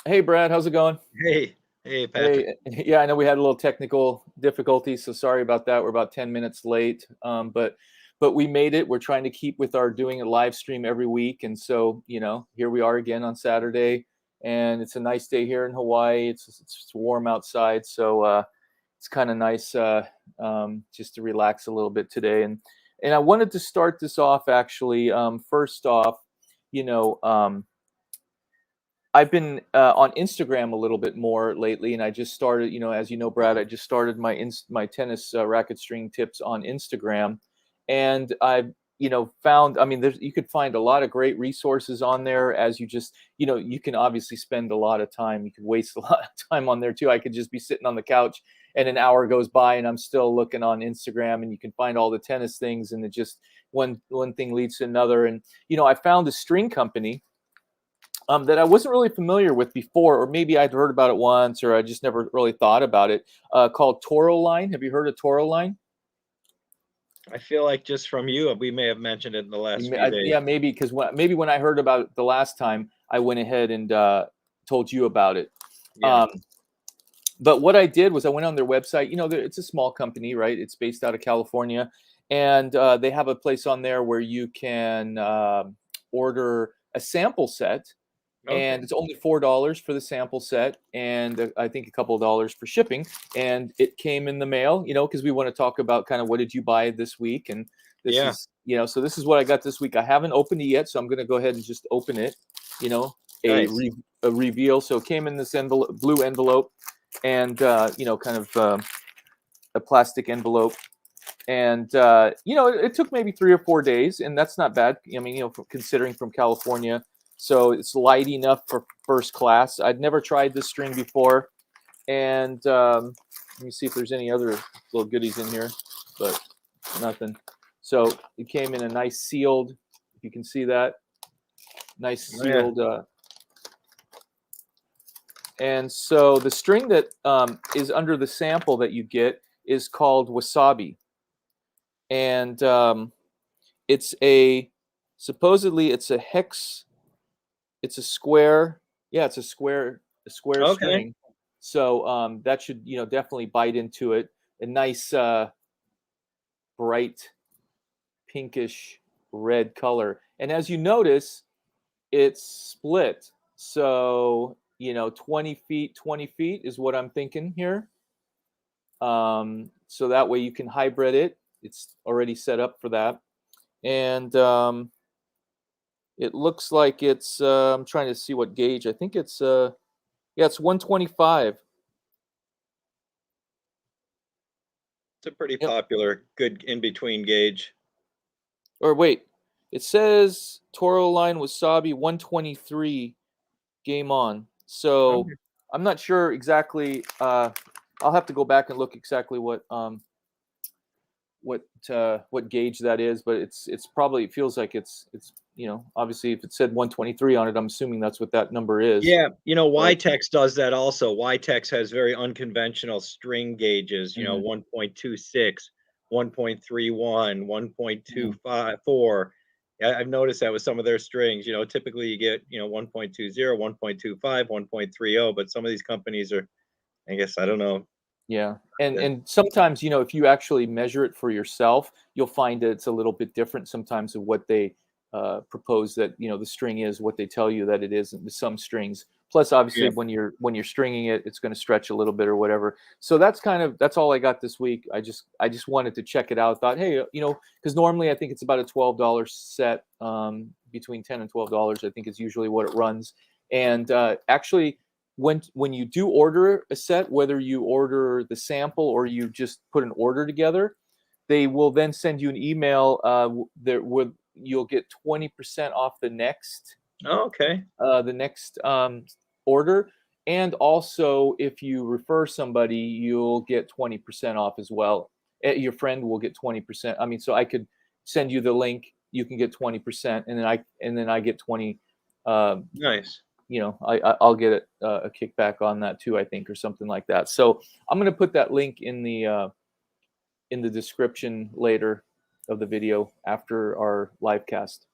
Hey Brad, how's it going? Hey, Patrick. Hey, yeah, I know we had a little technical difficulty, so sorry about that. We're about 10 minutes late, but we made it. We're trying to keep with our doing a live stream every week, and so here we are again on Saturday, and it's a nice day here in Hawaii. It's warm outside, so it's kind of nice just to relax a little bit today. And I wanted to start this off actually. First off, you know. I've been on Instagram a little bit more lately, and I just started, as you know, Brad, I just started my tennis racket string tips on Instagram, and I've found, I mean, you could find a lot of great resources on there. As you just, you can obviously spend a lot of time. You could waste a lot of time on there too. I could just be sitting on the couch, and an hour goes by, and I'm still looking on Instagram, and you can find all the tennis things, and it just one thing leads to another, and I found a string company that I wasn't really familiar with before, or maybe I'd heard about it once, or I just never really thought about it. Called Toro Line. Have you heard of Toro Line? I feel like just from you, we may have mentioned it in the last few days. Yeah, maybe because maybe when I heard about it the last time, I went ahead and told you about it. Yeah. But what I did was I went on their website. It's a small company, right? It's based out of California, and they have a place on there where you can order a sample set, Okay. and it's only $4 for the sample set, and I think a couple of dollars for shipping. And it came in the mail, because we want to talk about kind of what did you buy this week, and this Yeah. is, so this is what I got this week. I haven't opened it yet, so I'm going to go ahead and just open it. A Nice. a reveal. So it came in this envelope, blue envelope, and kind of a plastic envelope. And it took maybe 3 or 4 days, and that's not bad. I mean, considering from California, so it's light enough for first class. I'd never tried this string before, and let me see if there's any other little goodies in here, but nothing. So it came in a nice sealed, if you can see that, nice sealed. And so the string that is under the sample that you get is called Wasabi, and supposedly it's a hex. It's a square. Yeah, it's a square Okay. string. So that should definitely bite into it. A nice bright pinkish red color. And as you notice, it's split. So 20 feet is what I'm thinking here. So that way you can hybrid it. It's already set up for that. And it looks like it's, I'm trying to see what gauge. I think it's, it's 125. It's a pretty Yep. popular, good in-between gauge. Or wait, it says Toro Line Wasabi 123 game on. So Okay. I'm not sure exactly. I'll have to go back and look exactly what gauge that is, but it's probably, it feels like it's obviously if it said 123 on it, I'm assuming that's what that number is. Yeah, But Ytex does that also. Ytex has very unconventional string gauges, mhm, 1.26, 1.31, mhm. 1.254. I've noticed that with some of their strings. Typically you get, 1.20, 1.25, 1.30, but some of these companies are, I guess, I don't know. Yeah, and sometimes if you actually measure it for yourself, you'll find that it's a little bit different sometimes of what they propose that the string is, what they tell you that it is in some strings. Plus, obviously, Yeah. when you're stringing it, it's going to stretch a little bit or whatever. So that's all I got this week. I just wanted to check it out. Thought, hey, because normally I think it's about a $12 set, between $10 and $12. I think is usually what it runs. And actually, when you do order a set, whether you order the sample or you just put an order together, they will then send you an email that would you'll get 20% off Oh, okay. the next order, and also if you refer somebody, you'll get 20% off as well. Your friend will get 20%. I mean, so I could send you the link, you can get 20%, and then I get 20. Nice. I'll get a kickback on that too, I think, or something like that. So I'm going to put that link in the description later of the video after our live cast.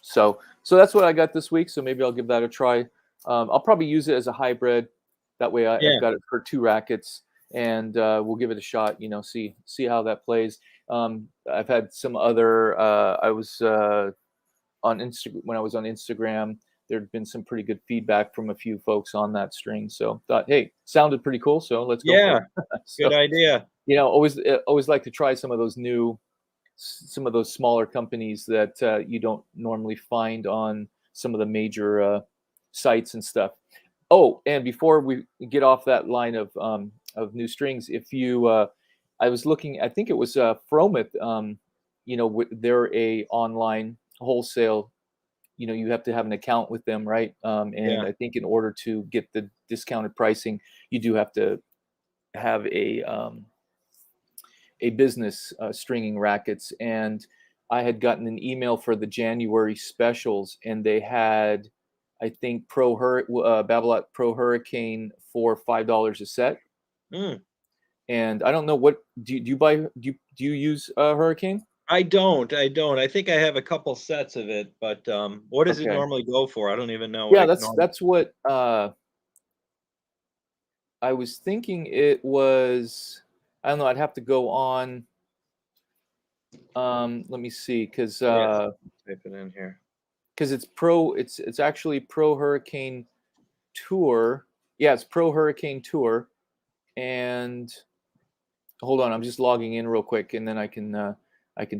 So that's what I got this week. So maybe I'll give that a try I'll probably use it as a hybrid. That way, I've Yeah. got it for 2 rackets, and we'll give it a shot. See how that plays. I've had some other. I was on Instagram when I was on Instagram. There'd been some pretty good feedback from a few folks on that string, so thought, hey, sounded pretty cool, so let's go for Yeah. it. Good So, idea. always like to try some of those some of those smaller companies that you don't normally find on some of the major sites and stuff. Oh, and before we get off that line of new strings, if you, I was looking, I think it was Frometh. They're a online wholesale. You have to have an account with them, right? And Yeah. I think in order to get the discounted pricing, you do have to have a business stringing rackets. And I had gotten an email for the January specials, and they had, I think, Babolat Pro Hurricane for $5 a set. Mm. And I don't know what do you buy? Do you use Hurricane? I don't. I think I have a couple sets of it, but what does it Okay. normally go for? I don't even know what Yeah, it that's normally. that's what I was thinking. It was. I don't know. I'd have to go on. Let me see, because Yes. Type it in here. it's actually Pro Hurricane Tour. Yeah, it's Pro Hurricane Tour. And hold on, I'm just logging in real quick, and then I can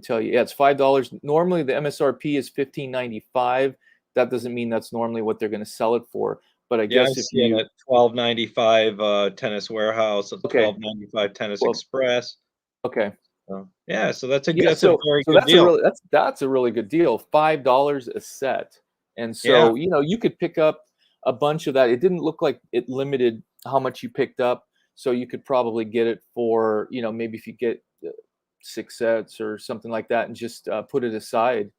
tell you. Yeah, it's $5. Normally the MSRP is $15.95. That doesn't mean that's normally what they're going to sell it for. But I Yeah, I'm guess if seeing you it 12.95 Tennis Warehouse, okay, 12.95 Tennis well, Express. okay, So, yeah, so that's yeah. a So very so good that's a deal. really that's a really good deal. $5 a set, and Yeah. so you could pick up a bunch of that. It didn't look like it limited how much you picked up, so you could probably get it for maybe if you get 6 sets or something like that, and just put it aside,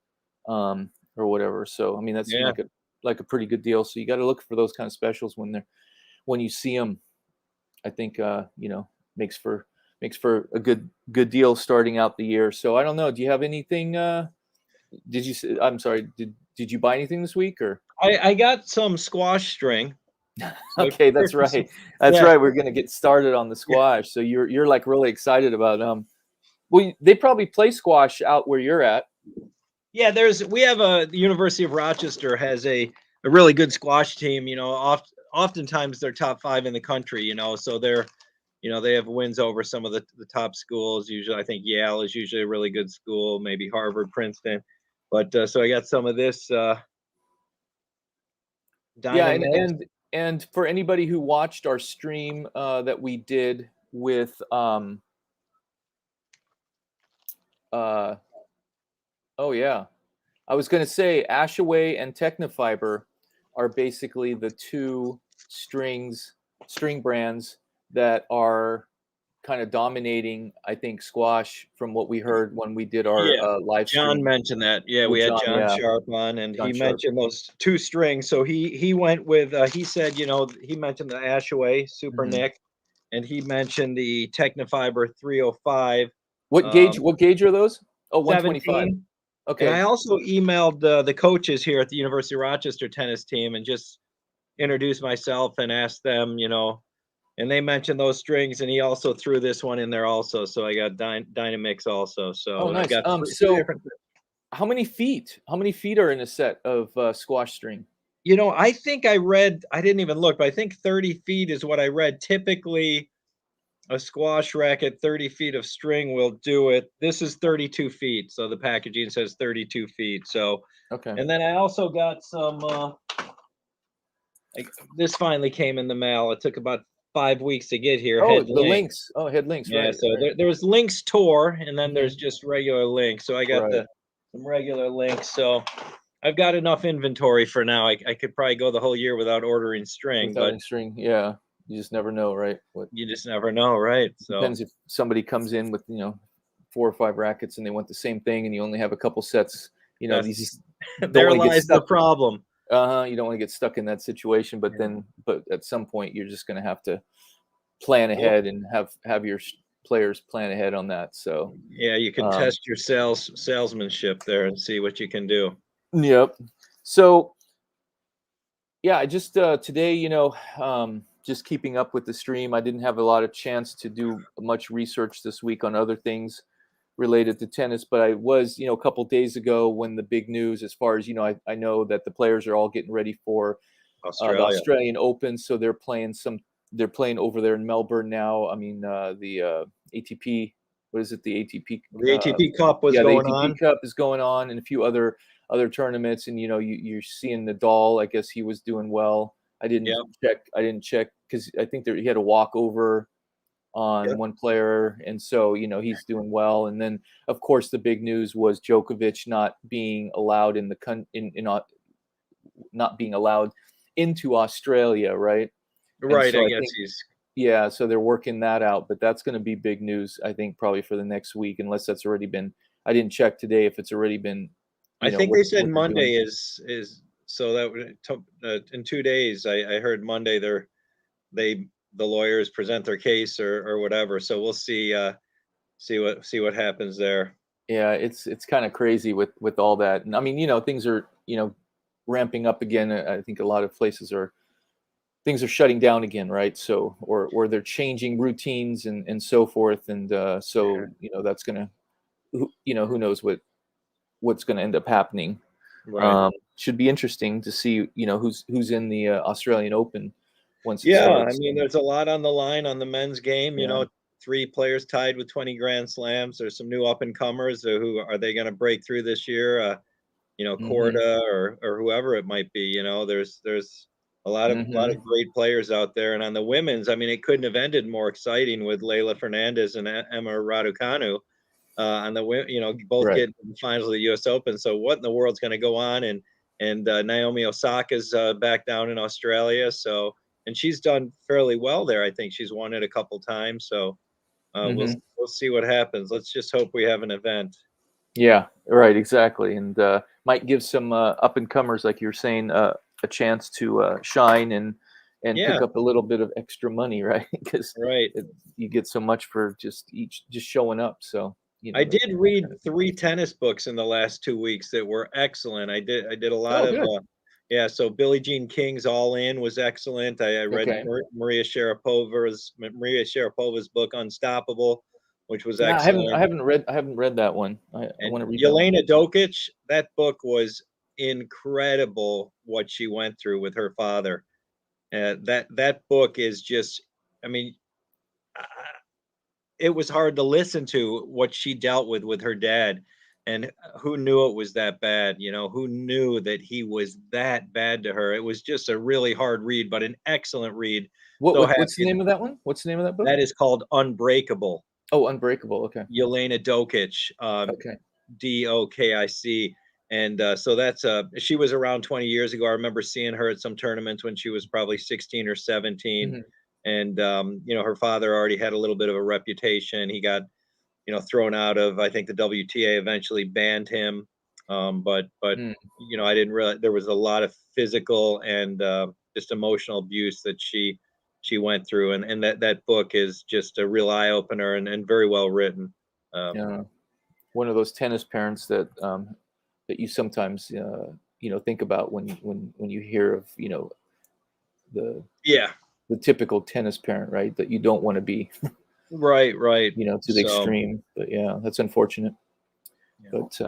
or whatever. So I mean that seemed Yeah. like a pretty good deal. So you got to look for those kind of specials when you see them. I think makes for a good deal starting out the year. So I don't know. Do you have anything? I'm sorry. Did you buy anything this week or? I got some squash string. So I Okay, that's purchased some. right. That's Yeah. right. We're gonna get started on the Yeah. squash. So you're like really excited about Well, they probably play squash out where you're at. Yeah, we have the University of Rochester has a really good squash team, oftentimes they're top 5 in the country, so they have wins over some of the top schools. Usually, I think Yale is usually a really good school, maybe Harvard, Princeton. But so I got some of this Yeah, and Dynamix. and and for anybody who watched our stream that we did with uh oh yeah, I was going to say Ashaway and Technofiber are basically the two string brands that are kind of dominating, I think, squash from what we heard when we did our Yeah. live John stream mentioned that. Yeah, we with had John. John Yeah, Sharp on, and he John Sharp. mentioned those 2 strings. So he went with he said, he mentioned the Ashaway Super Mhm. Nick, and he mentioned the Technofiber 305 What gauge? um, What gauge are those? Oh, 125. 17. And I Okay. also emailed the coaches here at the University of Rochester tennis team and just introduced myself and asked them, and they mentioned those strings, and he also threw this one in there also. So I got Dynamix also. Oh, So I've nice. got three So different. how many feet? How many feet are in a set of squash string? I think I read, I didn't even look, but I think 30 feet is what I read. Typically, a squash racket, 30 feet of string will do it. This is 32 feet. So the packaging says 32 feet. So, Okay. and then I also got some, this finally came in the mail. It took about 5 weeks to get here. Oh, Head the link. links. Oh, head links. Yeah. Right. So Right. there's links tour, and then there's Mhm. just regular links. So I got Right. some regular links. So I've got enough inventory for now. I could probably go the whole year without ordering string, Without but any string, yeah. You just never know, right? What you just never know, right? So depends if somebody comes in with 4 or 5 rackets and they want the same thing, and you only have a couple sets. that's These just don't there want to get lies the stuck. problem. You don't want to get stuck in that situation. But at some point, you're just going to have to plan Well, ahead and have your players plan ahead on that. So, yeah, you can um, test your salesmanship there and see what you can do. yep. So Yeah, I just today, just keeping up with the stream. I didn't have a lot of chance to do much research this week on other things related to tennis, but I was, a couple days ago when the big news, as far as I know that the players are all getting ready for the Australia. Australian Open, so they're playing over there in Melbourne now. I mean, the ATP, what is it? The ATP, The ATP Cup was yeah, the going ATP on. Cup is going on, and a few other tournaments, and you're seeing Nadal. I guess he was doing well. I didn't Yep. check. I didn't check because I think he had a walkover on Yep. one player, and so he's doing well. And then, of course, the big news was Djokovic not being allowed not being allowed into Australia, right? And Right. so I I guess think, he's yeah, so they're working that out, but that's going to be big news, I think, probably for the next week, unless that's already been. I didn't check today if it's already been, I think they said what they're doing. Monday is so that in 2 days. I heard Monday they the lawyers present their case or whatever. So we'll see what happens there. Yeah, it's kind of crazy with all that, and I mean, things are ramping up again. I think a lot of places are things are shutting down again, right? So or they're changing routines and so forth, and so that's gonna who knows what's gonna end up happening. Right. Should be interesting to see who's in the Australian Open once it Yeah, I starts. mean, there's a lot on the line on the men's game. Yeah. Three players tied with 20 Grand Slams. There's some new up and comers. Who are they going to break through this year? Hmm. Corda or whoever it might be. There's a lot of Hmm. great players out there. And on the women's, I mean, it couldn't have ended more exciting with Leila Fernandez and Emma Raducanu on both Right. getting to the finals of the U.S. Open. So what in the world's going to go on? And Naomi Osaka's back down in Australia. So and she's done fairly well there. I think she's won it a couple times. So we'll Hmm. we'll see what happens. Let's just hope we have an event. Yeah. Right. Exactly. And might give some up and comers, like you're saying, a chance to shine and Yeah, pick up a little bit of extra money, right? Because right. you get so much for just showing up. So I that, did read kind of thing. 3 tennis books in the last 2 weeks that were excellent. I did a lot Oh, of good. yeah. So Billie Jean King's All In was excellent. I read Okay. Maria Sharapova's book Unstoppable, which was Yeah, excellent. I haven't read that one. I And want to read that one. Yelena Dokic, that book was incredible. What she went through with her father. That book is just. I mean, it was hard to listen to what she dealt with her dad, and who knew it was that bad. Who knew that he was that bad to her. It was just a really hard read, but an excellent read. So What's the happy. name of that one? What's the name of that book? That is called Unbreakable. Oh, Unbreakable. Okay. Yelena Dokic, Okay. Dokic. And so she was around 20 years ago. I remember seeing her at some tournaments when she was probably 16 or 17. Hmm. And her father already had a little bit of a reputation. He got thrown out of. I think the WTA eventually banned him. But Mm, I didn't realize there was a lot of physical and just emotional abuse that she went through, and that book is just a real eye opener and very well written. yeah. One of those tennis parents that you sometimes think about when you hear of the Yeah, the typical tennis parent, right? That you don't want to be, right, right. to the So extreme. But yeah, that's unfortunate. yeah, But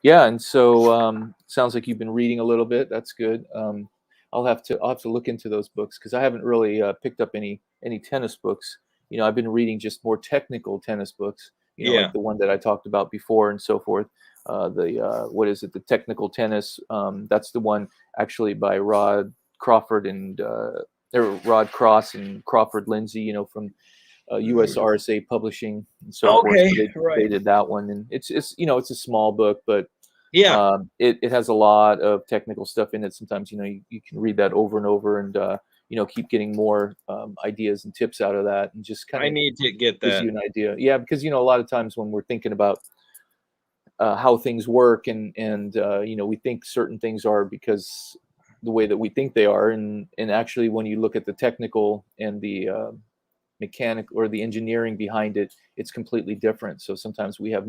yeah, and so sounds like you've been reading a little bit. That's good. I'll have to look into those books because I haven't really picked up any tennis books. I've been reading just more technical tennis books. yeah, Like the one that I talked about before and so forth. The what is it? The technical tennis. That's the one actually by Rod Cross and Crawford Lindsay. From US RSA Publishing and so forth. okay, So they right, did that one, and it's a small book, but yeah. it has a lot of technical stuff in it. Sometimes you can read that over and over, and keep getting more ideas and tips out of that, and just kind I of need to get gives that. you an idea. Yeah, because a lot of times when we're thinking about how things work, and we think certain things are because the way that we think they are, and actually when you look at the technical and the mechanic or the engineering behind it, it's completely different. So sometimes we have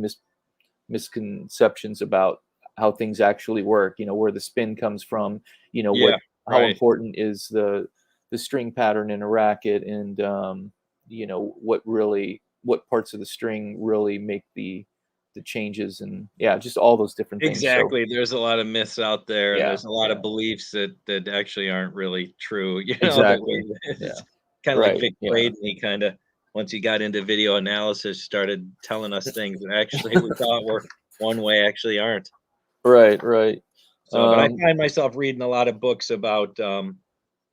misconceptions about how things actually work, where the spin comes from, Yeah, what how Right. important is the string pattern in a racket, and you know, what parts of the string really make the changes, and yeah, just all those different things. So Exactly. There's a lot of myths out there, and yeah, there's a lot yeah, of beliefs that actually aren't really true. That exactly. we Yeah, it's kind of like right. Vic Yeah, Braden, kind of once he got into video analysis, started telling us things that actually we thought were one way, actually aren't. right, right. So, but I Um, find myself reading a lot of books about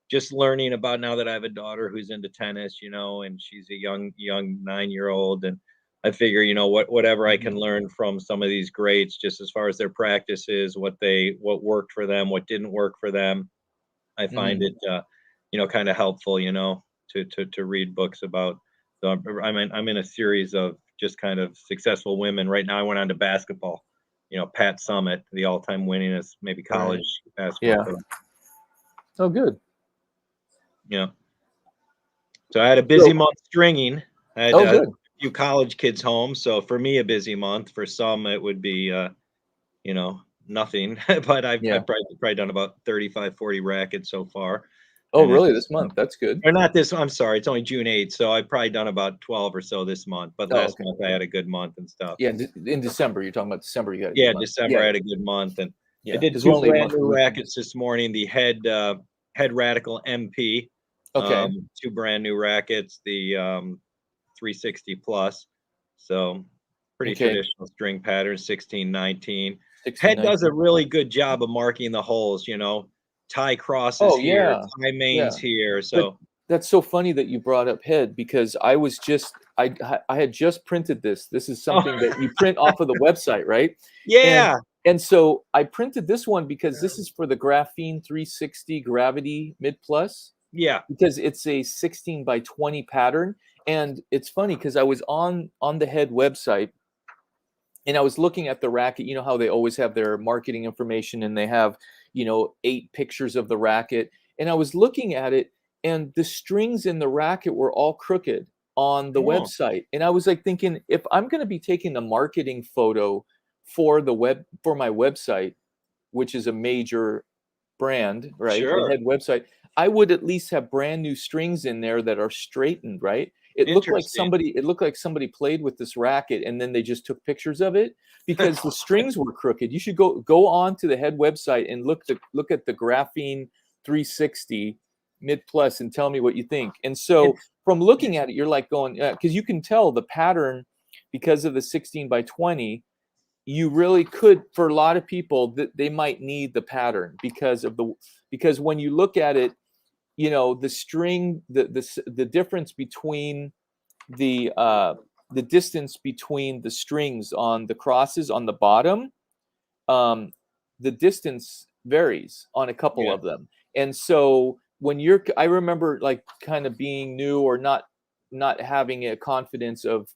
just learning about now that I have a daughter who's into tennis, and she's a young 9-year-old, and I figure, whatever I can mhm, learn from some of these greats, just as far as their practices, what worked for them, what didn't work for them, I find mhm. it, kind of helpful, to read books about. So I'm in a series of just kind of successful women. Right now, I went on to basketball. Pat Summitt, the all-time winningest, maybe Right. college basketball Yeah. player. Oh, good. Yeah. So I had a busy So month stringing. I had oh, a good. few college kids home, so for me, a busy month. For some, it would be, nothing. But Yeah. I've probably done about 35, 40 rackets so far, Oh, and really? it's This month? That's good. or not this. I'm sorry, it's only June 8th, so I've probably done about 12 or so this month. But Oh, last okay. month I had a good month and stuff. Yeah, in December. You're talking about December. You had a good Yeah, month. December Yeah, I yeah, had a good month, and I yeah. did Because we're two only a brand month new removed from this. rackets this morning. The head radical MP, Okay. two brand new rackets. The 360 plus. So pretty Okay. traditional string pattern, 16, 19. 16, Head does a 19. really good job of marking the holes, tie crosses Oh, here, yeah. tie Yeah. mains here. But So that's so funny that you brought up head, because I had just printed this. This is oh something that you print off of the website, right? And yeah. and so I printed this one because this is for the Graphene 360 Gravity Mid Plus, Yeah. because it's a 16 by 20 pattern. And it's funny because I was on the head website, and I was looking at the racket. You know how they always have their marketing information, and they have, 8 pictures of the racket. And I was looking at it, and the strings in the racket were all crooked on the Oh, website. And I was like thinking, if I'm going to be taking a marketing photo for my website, which is a major brand, right? The sure. head website, I would at least have brand new strings in there that are straightened, right? Interesting. It looked like somebody played with this racket and then they just took pictures of it, because the strings were crooked. You should go on to the head website and look at the Graphene 360 Mid Plus and tell me what you think. And so It's from looking at it, you're like going, because you can tell the pattern because of the 16 by 20. You really could, for a lot of people, that they might need the pattern because when you look at it, the string, the difference between the distance between the strings on the crosses on the bottom, um, the distance varies on a couple yeah. of them. And so I remember like kind of being new, or not having a confidence of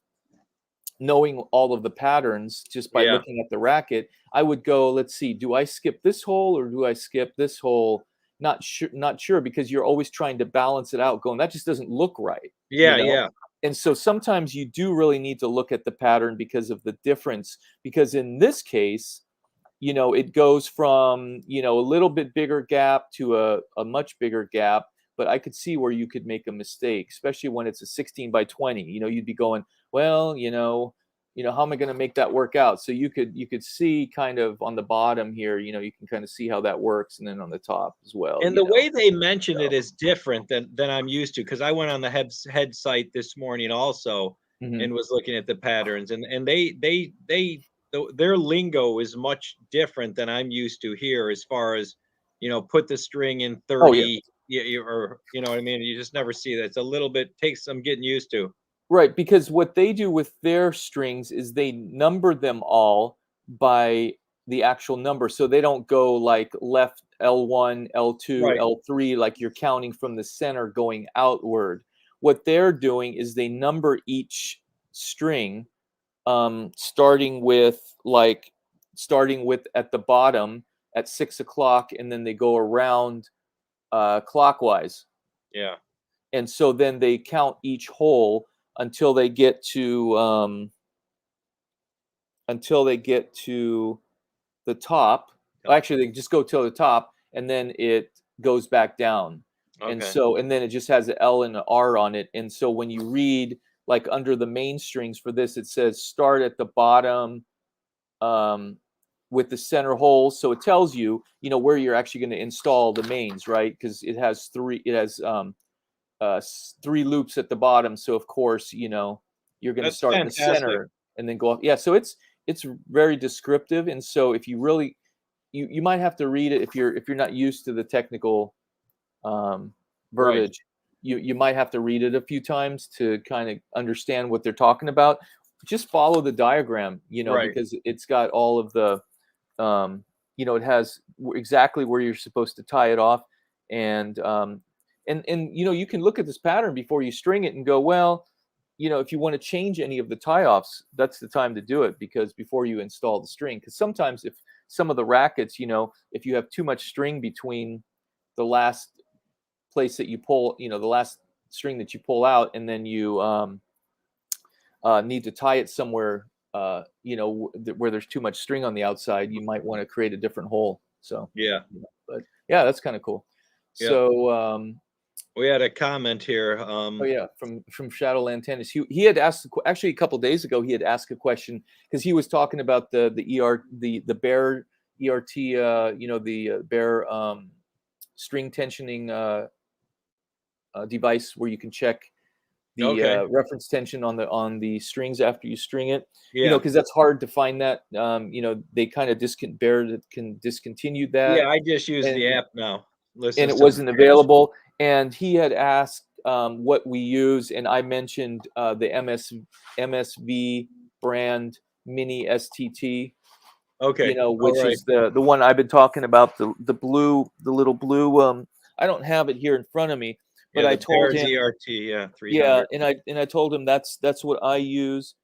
knowing all of the patterns just by Yeah. looking at the racket. I would go, let's see, do I skip this hole or do I skip this hole? Not sure, because you're always trying to balance it out, going, that just doesn't look right, you Yeah, know? yeah. And so sometimes you do really need to look at the pattern because of the difference. Because in this case, it goes from, a little bit bigger gap to a much bigger gap. But I could see where you could make a mistake, especially when it's a 16 by 20. You'd be going, well, how am I going to make that work out? So you could see kind of on the bottom here, you can kind of see how that works, and then on the top as well, And the way they mention it is different than I'm used to, because I went on the head site this morning also Mhm. and was looking at the patterns, and their lingo is much different than I'm used to here, as far as, put the string in Oh yeah. 30, or you know what I mean? You just never see that. It's a little bit takes some getting used to. Right, because what they do with their strings is they number them all by the actual number. So they don't go like left L1, L2, Right. L3, like you're counting from the center going outward. What they're doing is they number each string, starting with at the bottom at 6 o'clock, and then they go around clockwise. Yeah. And so then they count each hole until they get to the top. Yep. Actually, they just go till the top, and then goes back down. And Okay. so, and then it just has an L and an R on it. And so when you read, like under the main strings for this, it says start at the bottom with the center hole. So it tells you, where you're actually going to install the mains, right? Because it has three loops at the bottom. So of course, you're going to That's start in the fantastic. center and then go up. Yeah. So it's very descriptive. And so if you really, you might have to read it if you're not used to the technical Right. verbiage. You might have to read it a few times to kind of understand what they're talking about. Just follow the diagram, Right. because it's got all of the, it has exactly where you're supposed to tie it off, and you can look at this pattern before you string it and go, well, if you want to change any of the tie-offs, that's the time to do it, because before you install the string, because sometimes if some of the rackets, if you have too much string between the last place that you pull, the last string that you pull out, and then you need to tie it somewhere, where there's too much string on the outside, you might want to create a different hole. So, Yeah. but yeah, that's kind of cool. Yeah. So, We had a comment here. oh yeah, from Shadowland Tennis, he had asked actually a couple days ago. He had asked a question because he was talking about the Bear ERT, the Bear string tensioning device where you can check the Okay. reference tension on the strings after you string it. Yeah. Because that's hard to find that. They kind of Bear can discontinue that, Yeah. I just use the and app now. and Listens it to the wasn't pitch. available. And he had asked what we use, and I mentioned the MSV brand Mini STT, Okay. All which right. is the one I've been talking about, the little blue. I don't have it here in front of me, but Yeah. I The told Bear him, ZRT. Yeah. yeah, 300. and I told him that's what I use,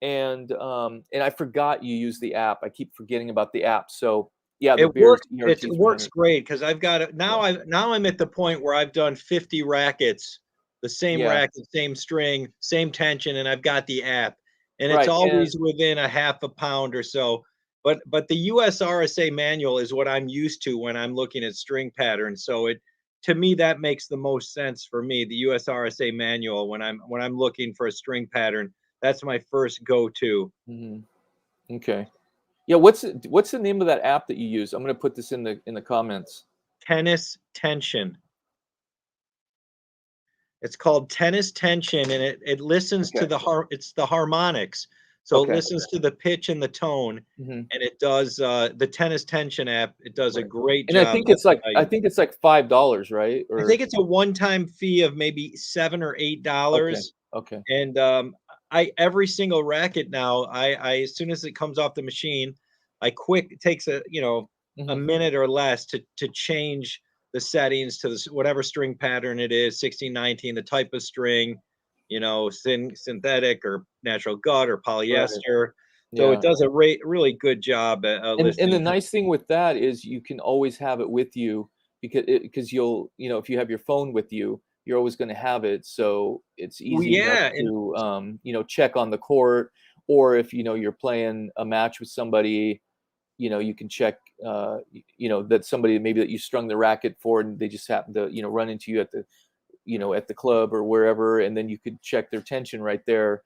and I forgot you use the app. I keep forgetting about the app. So yeah, the It Bears works. ERT It is works 300. great because I've got it now. Yeah, I'm at the point where I've done 50 rackets, the same yeah, racket, same string, same tension, and I've got the app, and it's right, and always within a half a pound or so. But the USRSA manual is what I'm used to when I'm looking at string patterns. So it to me that makes the most sense for me. The USRSA manual when I'm looking for a string pattern, that's my first go-to. mhm, okay. Yeah, what's the name of that app that you use? I'm gonna put this in the comments. Tennis tension. It's called tennis tension, and it listens to Okay. it's the harmonics. So it Okay. listens to the pitch and the tone, Hmm. and it does the tennis tension app. It does a Right. great And I job. think That's it's like what I I use. think it's like $5, right? I think Or it's a one-time fee of maybe $7 or okay. $8, Okay. and I every single racket now. I as soon as it comes off the machine, I quick it takes a Hmm. minute or less to change the settings to whatever string pattern it is, 16, 19, the type of string, synthetic or natural gut or Right. polyester. So it Yeah. does a really good job at And listening the to. nice thing with that is you can always have it with you, because you'll, if you have your phone with you, you're always going to have it. So it's Well, easy enough yeah, and to, check on the court, or if, you're playing a match with somebody, you can check, that somebody maybe that you strung the racket for, and they just happen to, run into you at the club or wherever, and then you could check their tension right there,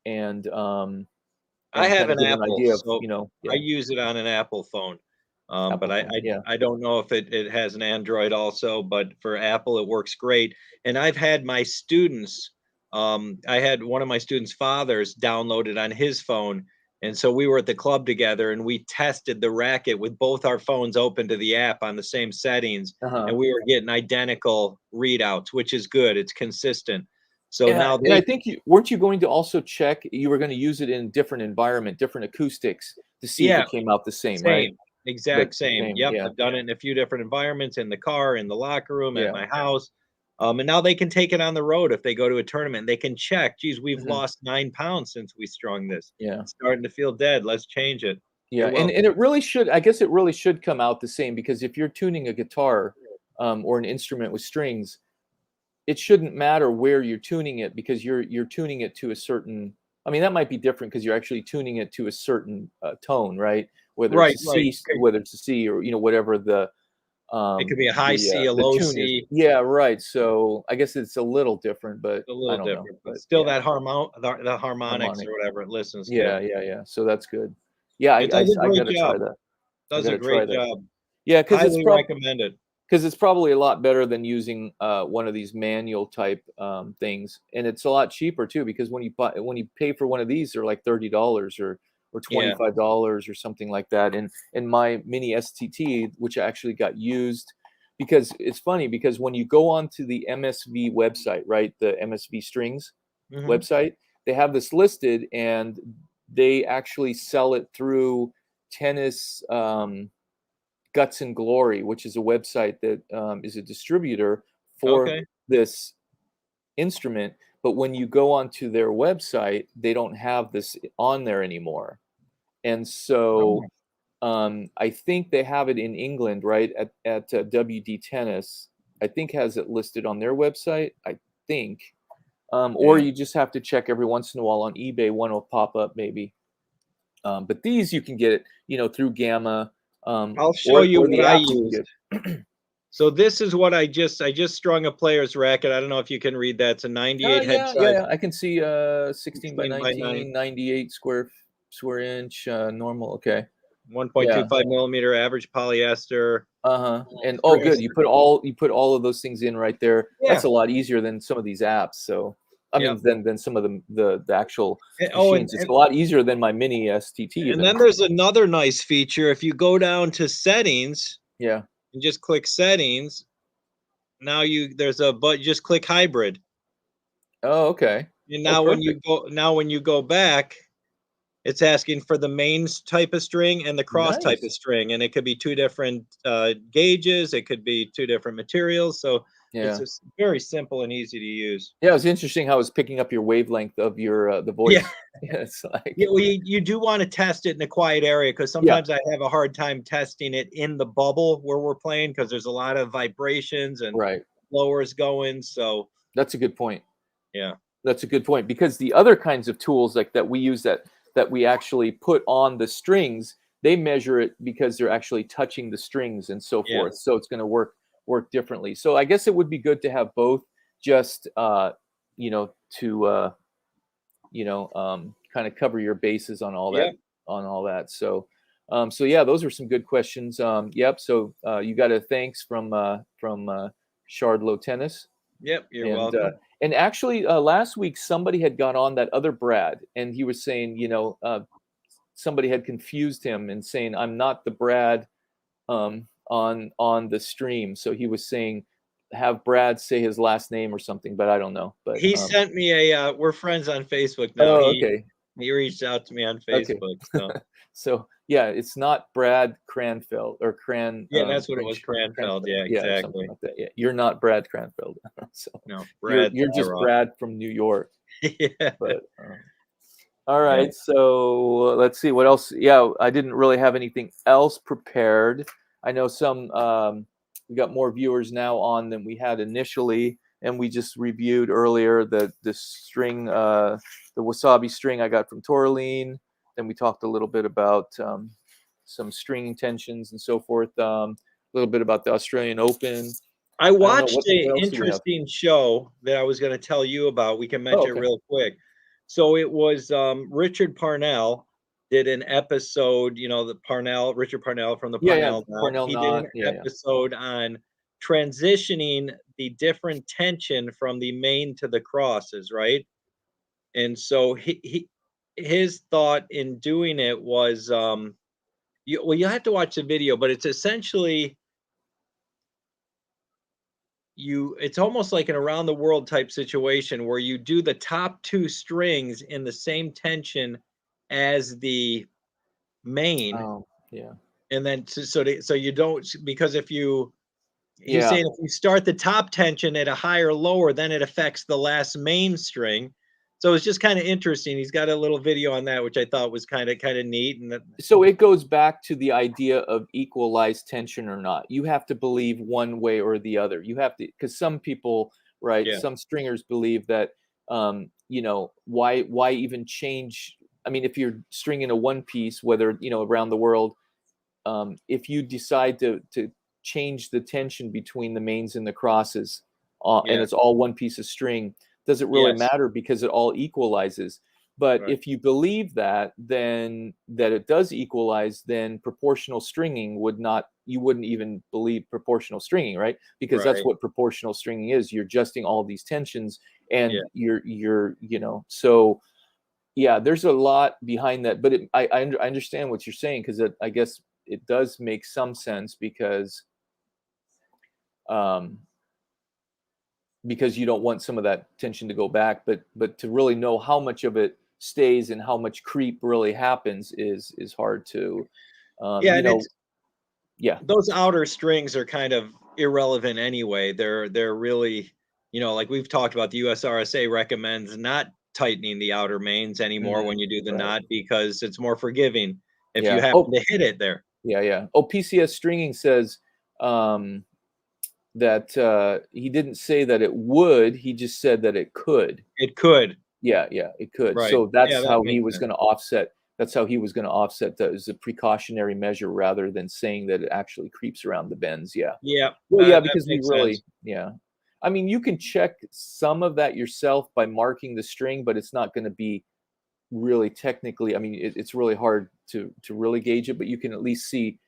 and I have kind of an get an Apple, idea of, so I yeah, use it on an Apple phone. But Apple phone, yeah. I don't know if it has an Android also, but for Apple, it works great. And I've had my students, I had one of my students' fathers downloaded on his phone. And so we were at the club together and we tested the racket with both our phones open to the app on the same settings. And Uh-huh. we were getting identical readouts, which is good. It's consistent. So And now I they, think weren't you going to also check, you were going to use it in different environment, different acoustics, to see if yeah, it came out the same, right? same, The exact same. same, Yep, yeah, I've done it in a few different environments, in the car, in the locker room, at yeah. my house. And now they can take it on the road if they go to a tournament. They can check, geez, we've Hmm. lost 9 pounds since we strung this. Yeah. It's starting to feel dead. Let's change it. Yeah, You're and welcome. it really should. I guess it really should come out the same, because if you're tuning a guitar, or an instrument with strings, it shouldn't matter where you're tuning it, because you're tuning it to a certain. I mean, that might be different because you're actually tuning it to a certain tone, right? Whether it's Right, a right. C, whether it's a C, or whatever the It could be a high C, a the low tune is, C, yeah, right. So I guess it's a little different, but a I little don't know. different, but But still yeah, the harmonics harmonic. or whatever it listens Yeah, to. yeah, yeah. So that's good. Yeah, It does a I great gotta try job. that. I Does a gotta try great that. job. Yeah, Highly recommended. because it's probably a lot better than using one of these manual type things, and it's a lot cheaper too. Because when you pay for one of these, they're like $30 or Yeah. $25 or something like that. And my mini STT, which actually got used, because it's funny because when you go onto the MSV website, right, the MSV strings Mhm. website, they have this listed, and they actually sell it through Tennis. Guts and Glory, which is a website that is a distributor for Okay. this instrument. But when you go onto their website, they don't have this on there anymore. And so Oh, I think they have it in England, right, at WD Tennis. I think has it listed on their website. I think. Or yeah. you just have to check every once in a while on eBay. One will pop up maybe. But these you can get it, through Gamma, I'll show you or what the I app you can used. get. So this is what I just strung a player's racket. I don't know if you can read that. It's a 98 head Yeah, yeah, size, yeah. I can see 16 by 16 by 9, 19, 98 square inch, normal. Okay. Yeah. 1.25 millimeter average polyester. Uh-huh. And oh, String- good. You put all of those things in right there. That's Yeah. a lot easier than some of these apps. So, I Yep. mean, than some of the actual Oh, machines. It's a lot easier than my mini STT and even. then there's another nice feature. If you go down to settings Yeah. and just click settings, now there's a but just click hybrid. Oh, okay. And Oh, perfect. now when you go back, it's asking for the mains type of string and the cross type of Nice. string, and it could be two different gauges. It could be two different materials. So it's Yeah. just very simple and easy to use. Yeah, it was interesting how it's picking up your wavelength of your the Yeah, voice. Yeah, it's yeah. like Well, you do want to test it in a quiet area because yeah, sometimes I have a hard time testing it in the bubble where we're playing because there's a lot of vibrations and right. blowers going. So That's a good point. yeah, That's a good point because the other kinds of tools like that we use that we actually put on the strings, they measure it because they're actually touching the strings and so yeah, forth. So it's going to work differently. So I guess it would be good to have both, just to kind of cover your bases on all yeah, that. So yeah, those are some good questions. Yep. So you got a thanks from Shardlow Tennis. yep. You're And welcome. and actually, last week somebody had gone on, that other Brad, and he was saying, somebody had confused him and saying, "I'm not the Brad on the stream." So he was saying, have Brad say his last name or something, but I don't know. But He sent me a. We're friends on Facebook now. oh, okay, He reached out to me on okay. Facebook. So So yeah, it's not Brad Cranfeld or yeah, that's what it was. Crinch, Cranfeld. Cranfeld. Yeah, Yeah, something exactly. like that. Yeah, you're not Brad Cranfeld. So No, you're Brad you're just Tyroff. Brad from New York. Yeah, But all yeah. right, so let's see what else. Yeah, I didn't really have anything else prepared. I know we got more viewers now on than we had initially, and we just reviewed earlier the string, the wasabi string I got from Tourmaline. Then we talked a little bit about some string tensions and so forth. A little bit about the Australian Open. I I don't know watched a what else do we have. interesting show that I was going to tell you about. We can Oh, mention it okay. real quick. So it was Richard Parnell did an episode. You know, Richard Parnell from the Yeah, yeah. Parnell Knot. Cornell He did knot. an Yeah, yeah. episode on transitioning the different tension from the main to the crosses, right? And so his thought in doing it was you have to watch the video, but it's essentially it's almost like an around the world type situation where you do the top two strings in the same tension as the main, Oh, yeah. and then so you don't, because if you he's Yeah. saying if you start the top tension at a higher lower, then it affects the last main string. So it's just kind of interesting. He's got a little video on that, which I thought was kind of neat. And that, So it goes back to the idea of equalized tension or not. You have to believe one way or the other. You have to, because some people, right, yeah, some stringers believe that, why even change? I mean, if you're stringing a one piece, whether around the world, if you decide to change the tension between the mains and the crosses, and Yeah. it's all one piece of string, does it really Yes. matter because it all equalizes? But Right. if you believe that, then that it does equalize, then proportional stringing would not, you wouldn't even believe proportional stringing, right? Because that's Right. what proportional stringing is. You're adjusting all these tensions, Yeah. and so yeah, there's a lot behind that. But I understand what you're saying, because I guess it does make some sense, um, because you don't want some of that tension to go back, but to really know how much of it stays and how much creep really happens is hard to, Yeah, you and know, it's yeah, those outer strings are kind of irrelevant anyway. They're really, like we've talked about, the USRSA recommends not tightening the outer mains anymore when you do the right, knot because it's more forgiving if you yeah, happen oh to hit it there. yeah. Oh, PCS stringing says um, that he didn't say that it would, he just said that it could. It could. Yeah, it could. Right. So Yeah, that's that how he makes was sense. going to offset. That's how he was going to offset that, as a precautionary measure, rather than saying that it actually creeps around the bends. Yeah. Yeah, Well, yeah, that because we makes really, sense. yeah. I mean, you can check some of that yourself by marking the string, but it's not going to be really technically. I mean, it's really hard to really gauge it, but you can at least see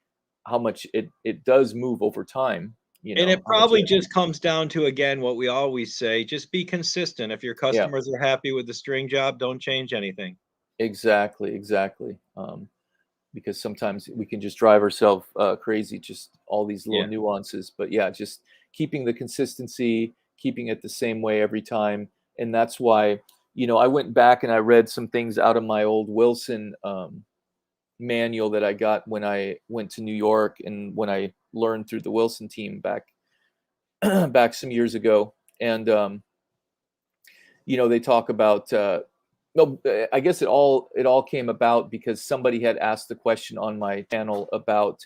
how much it does move over time. And it How much probably it, just comes down to, again, what we always say, just be consistent. If your yeah. customers are happy with the string job, don't change anything. Exactly. Because sometimes we can just drive ourselves crazy, just all these little Yeah. nuances. But yeah, just keeping the consistency, keeping it the same way every time. And that's why, I went back and I read some things out of my old Wilson manual that I got when I went to New York, and when I learned through the Wilson team back back some years ago. And they talk about no, I guess it all came about because somebody had asked the question on my channel about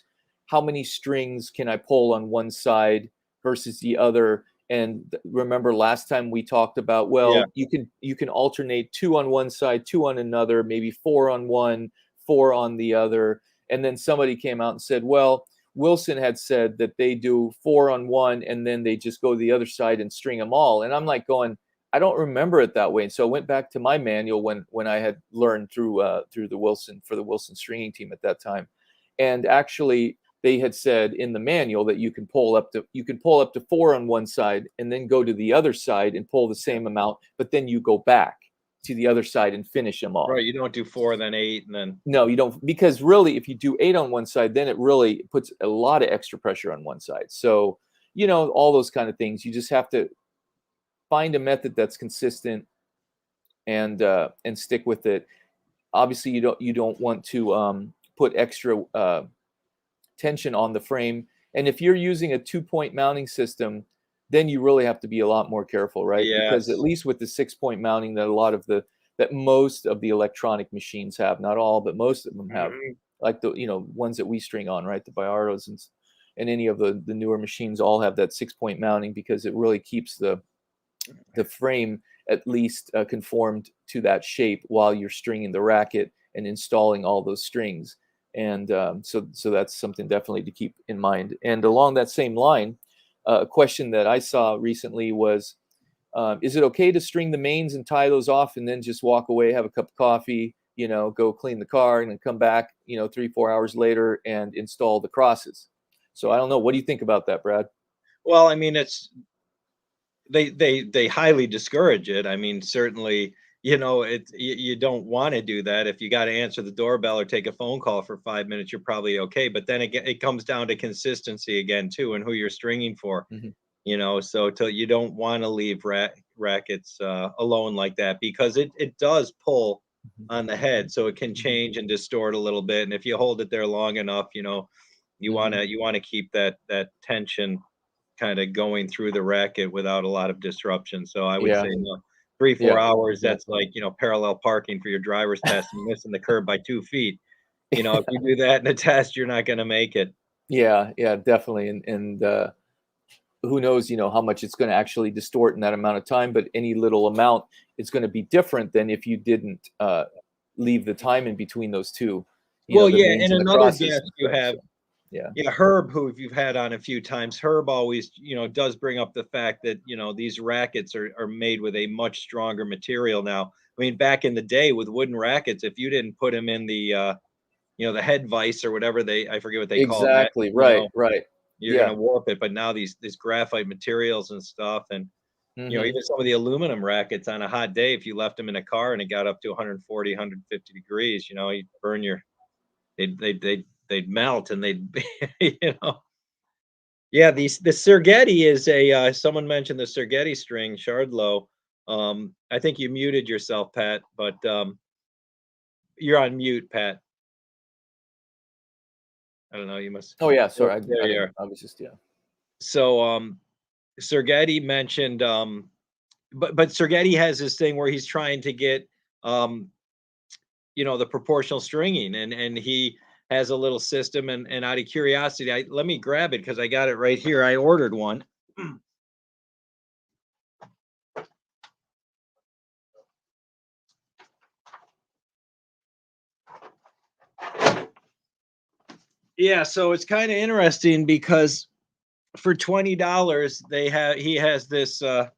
how many strings can I pull on one side versus the other. And remember last time we talked about, Yeah. well, you can alternate two on one side, two on another, maybe four on one, four on the other. And then somebody came out and said, well, Wilson had said that they do four on one and then they just go to the other side and string them all. And I'm like going, I don't remember it that way. And so I went back to my manual when I had learned through the Wilson stringing team at that time. And actually they had said in the manual that you can pull up to four on one side and then go to the other side and pull the same amount, but then you go back to the other side and finish them off. Right. You don't do 4, then 8, and then No, you don't, because really if you do 8 on one side, then it really puts a lot of extra pressure on one side. So, all those kind of things. You just have to find a method that's consistent and stick with it. Obviously, you don't want to put extra tension on the frame. And if you're using a 2-point mounting system, then you really have to be a lot more careful, right? Because at yes. least with the 6-point mounting that most of the electronic machines have, not all, but most of them have, Mhm. like the ones that we string on, right? The Biaros and any of the newer machines all have that 6-point mounting, because it really keeps the frame at least conformed to that shape while you're stringing the racket and installing all those strings. And so that's something definitely to keep in mind. And along that same line, a question that I saw recently was, is it okay to string the mains and tie those off and then just walk away, have a cup of coffee, go clean the car, and then come back, 3-4 hours later and install the crosses? So I don't know. What do you think about that, Brad? Well, I mean, it's they highly discourage it. I mean, certainly, you don't want to do that. If you got to answer the doorbell or take a phone call for 5 minutes, you're probably okay. But then again, it comes down to consistency again too, and who you're stringing for. Hmm. So you don't want to leave rackets alone like that, because it does pull on the head, so it can Hmm. change and distort a little bit. And if you hold it there long enough, you want Hmm. to you want to keep that tension kind of going through the racket without a lot of disruption. So I would Yeah, say, no, 3-4 yeah, hours, that's exactly. like, parallel parking for your driver's test and missing the curb by 2 feet. If you do that in a test, you're not going to make it. Yeah, definitely. And who knows, how much it's going to actually distort in that amount of time, but any little amount is going to be different than if you didn't leave the time in between those two, Well, the yeah, mains and and the another crosses guess and you stuff. have So Yeah. Yeah, Herb, who you've had on a few times, Herb always, does bring up the fact that, these rackets are made with a much stronger material now. I mean, back in the day with wooden rackets, if you didn't put them in the head vise or whatever I forget what they call them, Exactly. Right. Right. you're Yeah. gonna warp it. But now these graphite materials and stuff, and Hmm. even some of the aluminum rackets on a hot day, if you left them in a car and it got up to 140, 150 degrees, you'd burn they'd melt and they'd you know. Yeah, the Sergetti is someone mentioned the Sergetti string, Shardlow. I think you muted yourself, Pat, but you're on mute, Pat. I don't know, you must. Oh yeah. There Sorry. there I you didn't. are. I was just, yeah. So, Sergetti mentioned, but Sergetti has this thing where he's trying to get, um, the proportional stringing, and he has a little system, and out of curiosity, let me grab it because I got it right here. I ordered one. Yeah, so it's kind of interesting because for $20 he has this I'm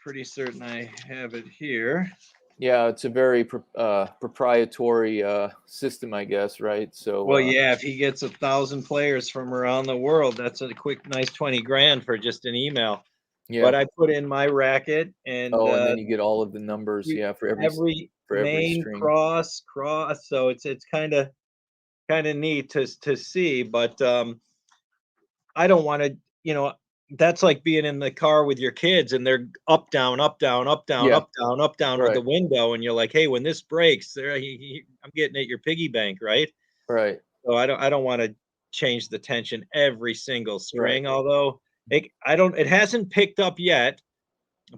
pretty certain I have it here. Yeah. It's a very proprietary system, I guess. Right. So Well, yeah, if he gets 1,000 players from around the world, that's a quick, nice 20 grand for just an email. yeah. But I put in my racket and Oh, and then you get all of the numbers. Yeah. every For every main string. cross. So it's kind of neat to see. But I don't want to, that's like being in the car with your kids and they're up, down, up, down, up, down, Yeah. up, down, up, down with Right. the window. And you're like, hey, when this breaks, I'm getting at your piggy bank, right? Right. So I don't want to change the tension every single Right. string, although it hasn't picked up yet,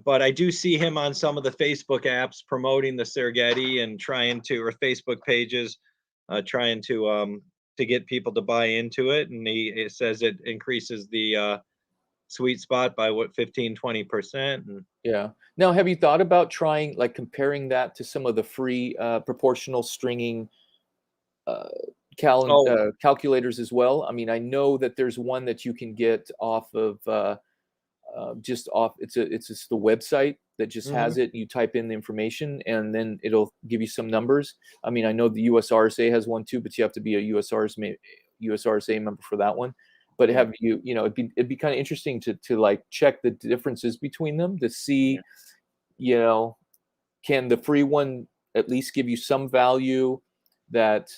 but I do see him on some of the Facebook apps promoting the Sergetti and trying to, or Facebook pages, trying to get people to buy into it. And it says it increases the sweet spot by what, 15-20%. And Yeah. Now, have you thought about trying, like, comparing that to some of the free proportional stringing uh, oh, calculators as well? I mean, I know that there's one that you can get off of just off. It's just the website that just mhm, has it. You type in the information, and then it'll give you some numbers. I mean, I know the USRSA has one too, but you have to be a USRSA member for that one. But yeah, have you, it'd be kind of interesting to like check the differences between them to yeah, see, you know, can the free one at least give you some value that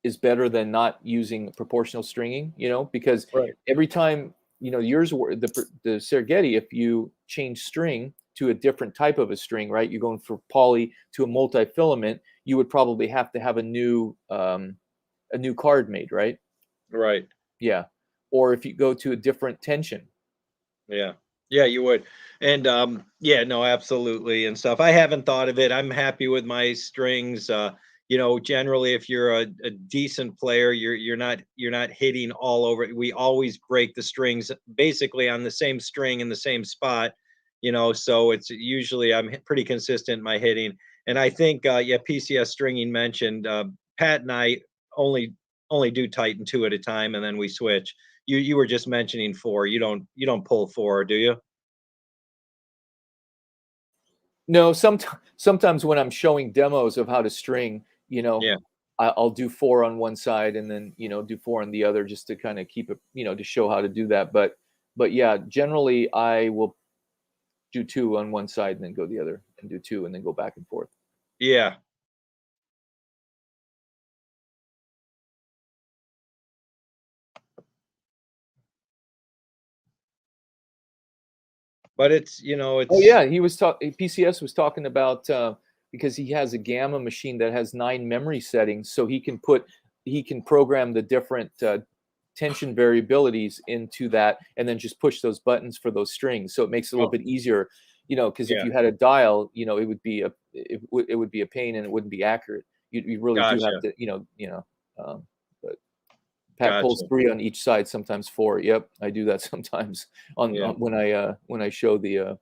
is better than not using proportional stringing, because right, every time, the Sergetti, if you change string to a different type of a string, right, you're going from poly to a multi-filament, you would probably have to have a new card made, right? right. Yeah. Or if you go to a different tension. Yeah. Yeah, you would. And yeah, no, absolutely and stuff. I haven't thought of it. I'm happy with my strings. Generally if you're a decent player, you're not hitting all over. We always break the strings basically on the same string in the same spot, so it's usually I'm pretty consistent in my hitting. And I think yeah, PCS stringing mentioned Pat and I only do Titan 2 at a time and then we switch. You were just mentioning 4. You don't pull 4, do you? No, sometimes when I'm showing demos of how to string, Yeah. I'll do 4 on one side and then do 4 on the other just to kind of keep it, to show how to do that. But yeah, generally I will do 2 on one side and then go the other and do 2 and then go back and forth. Yeah. But Oh it's yeah, PCS was talking about because he has a gamma machine that has 9 memory settings, so he can program the different tension variabilities into that, and then just push those buttons for those strings. So it makes it a little oh, bit easier, because if yeah. you had a dial, it would be a pain and it wouldn't be accurate. You really do have Gotcha. to, but Pat pulls Gotcha. 3 on each side, sometimes 4. Yep, I do that sometimes Yeah. when I show the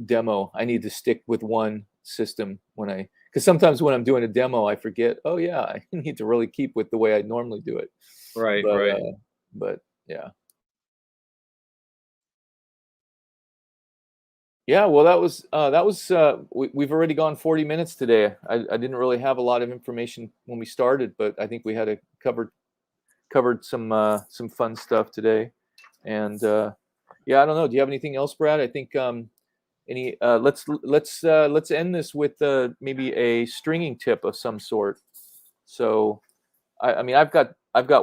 demo. I need to stick with one system because sometimes when I'm doing a demo, I forget, oh yeah, I need to really keep with the way I normally do it. Right, But right. but yeah. Yeah, well, we've already gone 40 minutes today. I didn't really have a lot of information when we started, but I think we had covered some fun stuff today. And yeah, I don't know. Do you have anything else, Brad? I think any let's end this with maybe a stringing tip of some sort. So I mean, I've got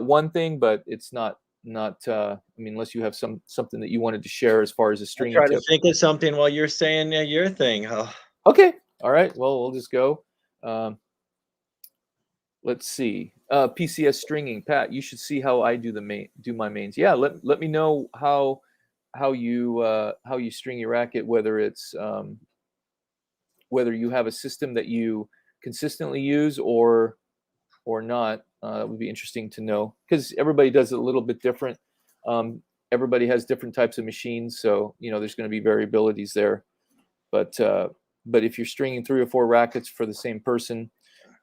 one thing, but it's not. I mean, unless you have something that you wanted to share as far as a I'll stringing try to tip. think of something while you're saying your thing. Oh, Okay. All right. Well, we'll just go. Um, let's see. PCS stringing. Pat, you should see how I do my mains. Yeah. Let me know how you string your racket. Whether you have a system that you consistently use or not. It would be interesting to know because everybody does it a little bit different. Um, Everybody has different types of machines, so there's going to be variabilities there. But but if you're stringing 3 or 4 rackets for the same person,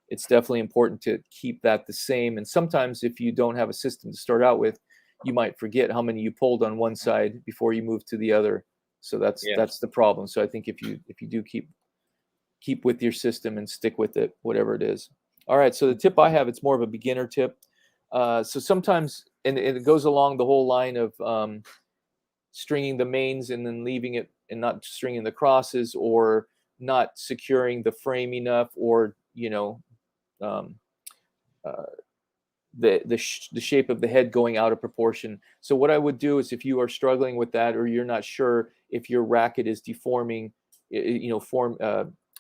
it's definitely important to keep that the same. And sometimes if you don't have a system to start out with, you might forget how many you pulled on one side before you move to the other. So that's yeah, that's the problem. So I think if you do keep with your system and stick with it, whatever it is. All right. So the tip I have, it's more of a beginner tip. So sometimes, and it goes along the whole line of stringing the mains and then leaving it and not stringing the crosses or not securing the frame enough or um, uh, the shape of the head going out of proportion. So what I would do is if you are struggling with that or you're not sure if your racket is deforming,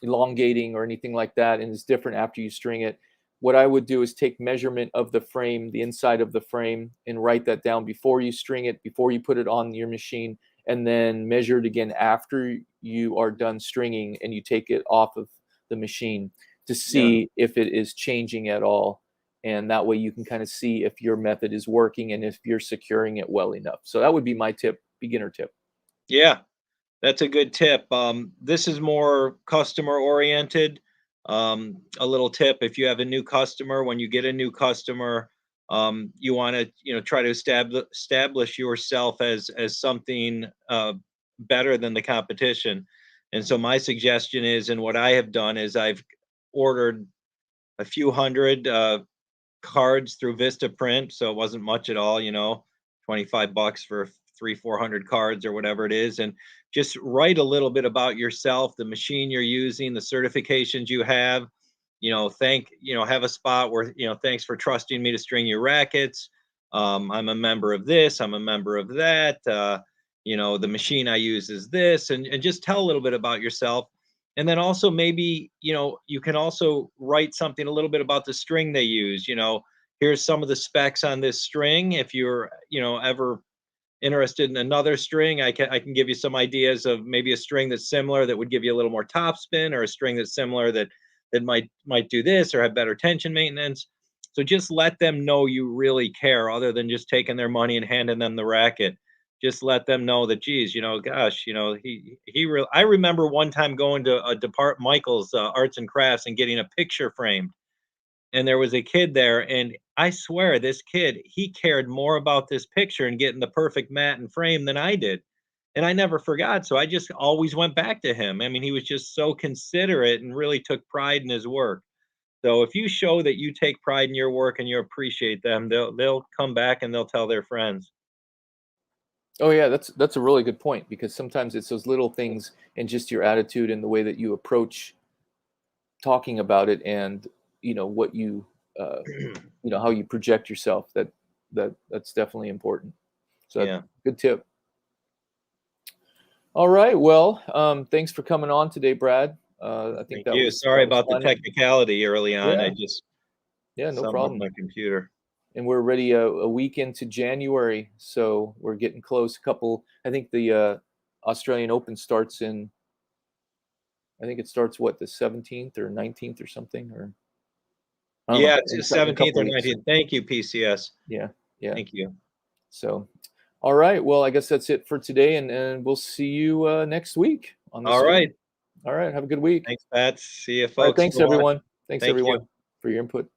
elongating or anything like that, and it's different after you string it, what I would do is take measurement of the frame, the inside of the frame, and write that down before you string it, before you put it on your machine, and then measure it again after you are done stringing and you take it off of the machine to yeah, see if it is changing at all. And that way you can kind of see if your method is working and if you're securing it well enough. So that would be my tip, beginner tip. yeah. That's a good tip. This is more customer oriented. A little tip: if you have a new customer, when you get a new customer, you want to try to establish yourself as something better than the competition. And so my suggestion is, and what I have done is I've ordered a few hundred cards through Vistaprint, so it wasn't much at all, 25 bucks for 300-400 cards or whatever it is, and just write a little bit about yourself, the machine you're using, the certifications you have, have a spot where, thanks for trusting me to string your rackets. I'm a member of this, I'm a member of that. The machine I use is this, and just tell a little bit about yourself. And then also maybe, you can also write something a little bit about the string they use. Here's some of the specs on this string. If you're, ever interested in another string, I can give you some ideas of maybe a string that's similar that would give you a little more topspin, or a string that's similar that might do this or have better tension maintenance. So just let them know you really care, other than just taking their money and handing them the racket. Just let them know that, geez, gosh, I remember one time going to a Michael's Arts and Crafts and getting a picture framed, and there was a kid there, and I swear this kid, he cared more about this picture and getting the perfect mat and frame than I did. And I never forgot, so I just always went back to him. I mean, he was just so considerate and really took pride in his work. So if you show that you take pride in your work and you appreciate them, they'll come back and they'll tell their friends. Oh yeah, that's a really good point because sometimes it's those little things and just your attitude and the way that you approach talking about it and what uh, how you project yourself that's definitely important. So Yeah. good tip. All right, well, thanks for coming on today, Brad. I think Thank that you. was Sorry that was about the fun. technicality early on. I Yeah, just yeah, no something with problem. my computer. And we're already a week into January, so we're getting close. I think the Australian Open starts in. I think it starts what, the 17th or 19th or something, or I don't know, Yeah, it's the in a 17th couple or weeks. 19th. Thank you, PCS. Yeah, yeah. Thank you. So, all right. Well, I guess that's it for today, and we'll see you next week on the All right. stream. All right. Have a good week. Thanks, Pat. See you, All right. folks. Thanks, Go on. everyone. Thanks, Thank you. everyone, for your input.